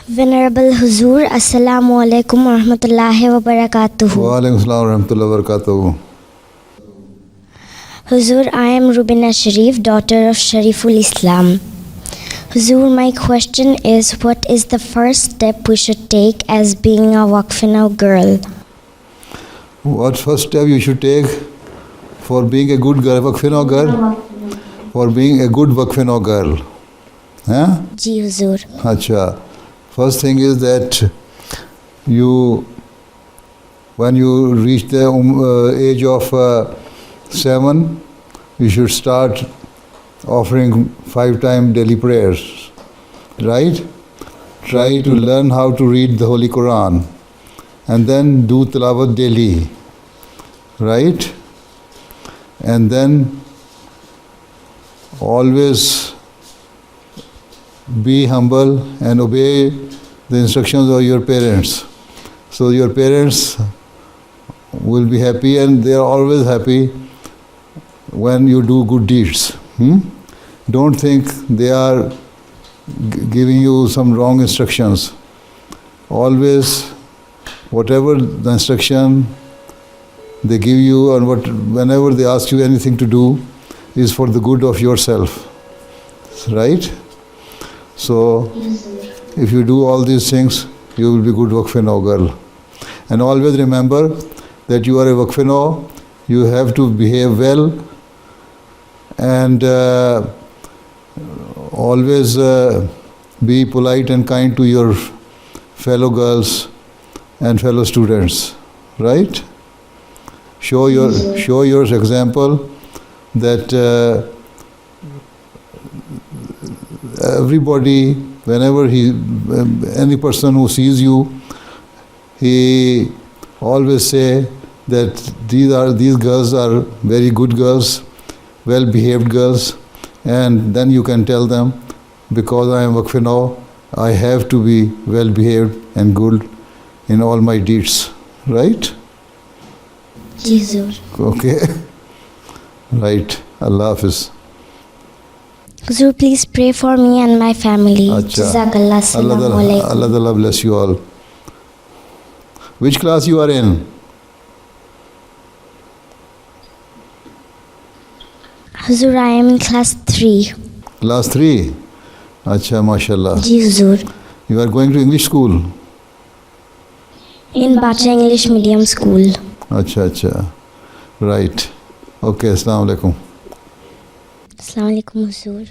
Venerable Huzur, Assalamu alaikum wa rahmatullahi wa barakatuhu. Wa alaikum assalam wa rahmatullahi wa barakatuhu. Huzur, I am Rubina Sharif, daughter of Shariful Islam. Huzur, my question is, what is the first step we should take as being a Waqf-e-Nau girl? What first step you should take for being a good girl, Waqf-e-Nau girl? For being a good Waqf-e-Nau girl. Huh? Ji Huzur. Acha. First thing is that when you reach the age of 7, you should start offering 5-time daily prayers, right? Try to learn how to read the Holy Quran and then do tilawat daily, right? And then always be humble and obey the instructions of your parents. So your parents will be happy, and they are always happy when you do good deeds. Don't think they are giving you some wrong instructions. Always, whatever the instruction they give you and whenever they ask you anything to do is for the good of yourself. Right? So, if you do all these things, you will be good Waqf-e-Nau girl. And always remember that you are a Waqf-e-Nau, you have to behave well and always be polite and kind to your fellow girls and fellow students, right? Show your example that everybody, whenever any person who sees you, he always say that these girls are very good girls, well behaved girls, and then you can tell them, because I am Waqf-e-Nau, I have to be well behaved and good in all my deeds, right? Ji Huzur. Okay. Right. Allah Hafiz. Huzur, please pray for me and my family. Acha. Jazakallah. Assalamu alaikum. Allah Ta'ala bless you all. Which class you are in? Huzur, I am in class 3. Class 3? Acha, mashallah. Ji Huzur. You are going to English school? In Bacha English Medium School. Acha. Right. Okay, Assalamu alaikum. Assalamu alaikum Huzur.